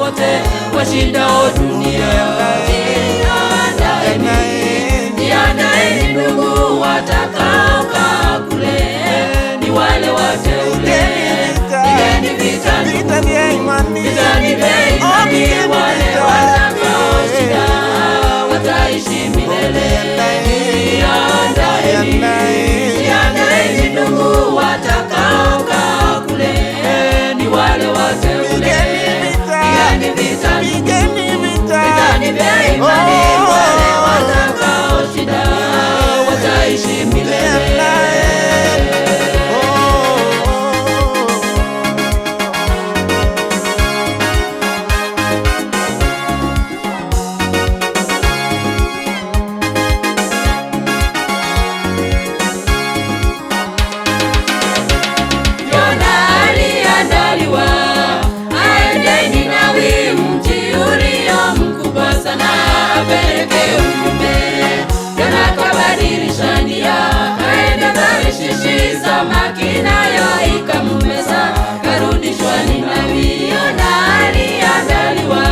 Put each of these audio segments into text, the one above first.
wote washindao dunia. Jiandaeni ndugu watakaokaa kule, ni wale wateule. Pigeni vita vya imani, wale watakaoshinda wataishi milele. Jiandaeni ndugu watakaokaa kule, ni wale wateule. Pigeni vita vya imani, wale watakaoshinda wataishi milele. Samaki nayo ikamumeza, karudishwa Ninawi. Yona aliandaliwa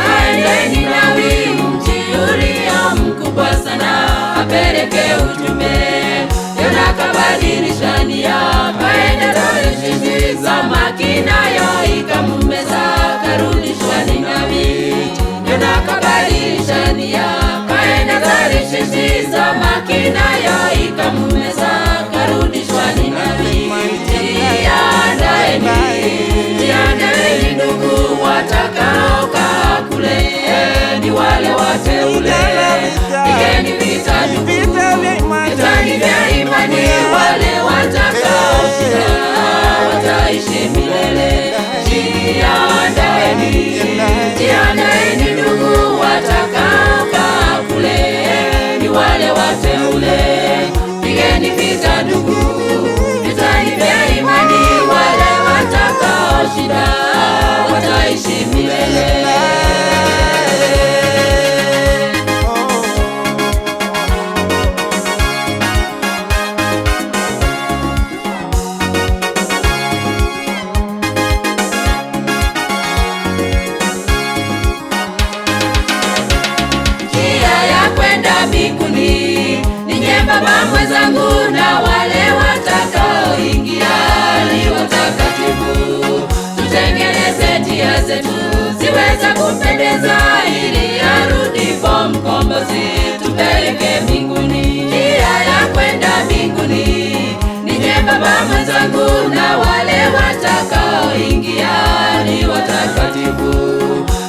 aende Ninawi, mji ulio mkubwa sana, apeleke ujumbe. Yona kabadilisha nia, kaenda Tarishishi. Samaki nayo ikamumeza, karudishwa Ninawi. Yona kabadilisha nia, kaenda Tarishishi. Samaki nayo ikamumeza, karudishwa Ninawi. Jiandaeni ndugu watakaokaa kule, ni wale wateule. Pigeni vita ndugu, vitani vya imani, wale watakaoshinda wataishi milele. Jiandaeni ndugu watakaokaa kule, ni wale wateule. Pigeni vita ndugu, vitani vya imani, wale watakaoshinda wataishi milele. Njia ya kwenda mbinguni ni nyembamba mwenzangu, na wale watakaoingia ni watakatifu. Tutengeneze njia zetu ziweze kupendeza, ili arudipo Mkombozi tupeleke mbinguni. Njia ya kwenda mbinguni ni nyembamba mwenzangu, na wale watakaoingia ni watakatifu.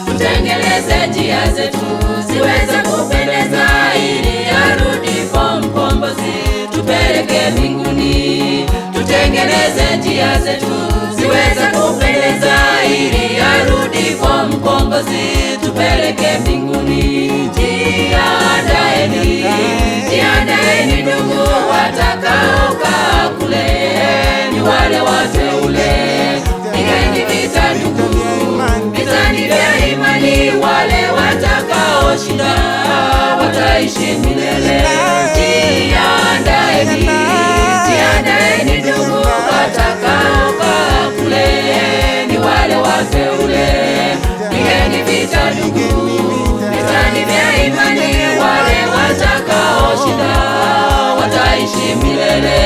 Tutengeneze njia zetu ziweze kupendeza, ili arudipo Mkombozi tupeleke mbinguni. Tutengeneze njia zetu ziweze kupendeza, ili arudipo Mkombozi tupeleke mbinguni. Jiandaeni ndugu watakaokaa kule, ni wale wateule. Pigeni vita ndugu, vitani vya imani, wale watakaoshinda wataishi milele. Jiandaeni ndugu watakaokaa kule, ni wale wateule. Pigeni vita ndugu, vitani vya imani, wale watakaoshinda wataishi milele.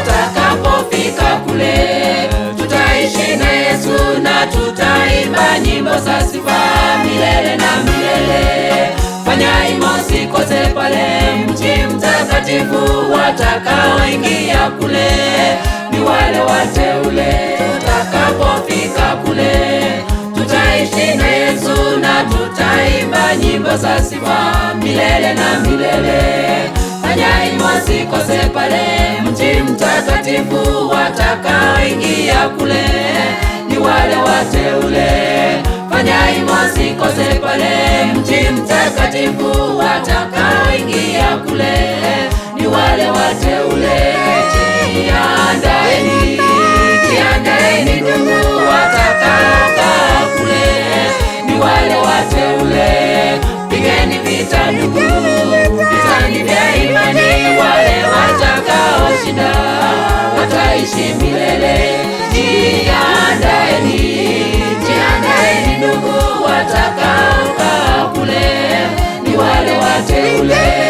Tutakapofika kule, tutaishi na Yesu, na tutaimba nyimbo za sifa milele na milele. Fanya himo usikose pale, mji mtakatifu. Watakaoingia kule ni wale wateule. Tutakapofika kule, tutaishi na Yesu, na tutaimba nyimbo za sifa milele na milele. Fanya himo usikose pale, mji mtakatifu. Watakaoingia kule ni wale wateule. Fanya himo usikose pale, mji mtakatifu. Watakaoingia kule ni wale wateule. Jiandaeni Jiandaeni ndugu watakaokaa kule, ni wale wateule. Pigeni vita ndugu, vitani vya imani. Wale watakaoshinda wataishi milele. Jiandaeni, jiandaeni ndugu watakaokaa kule, ni wale wateule.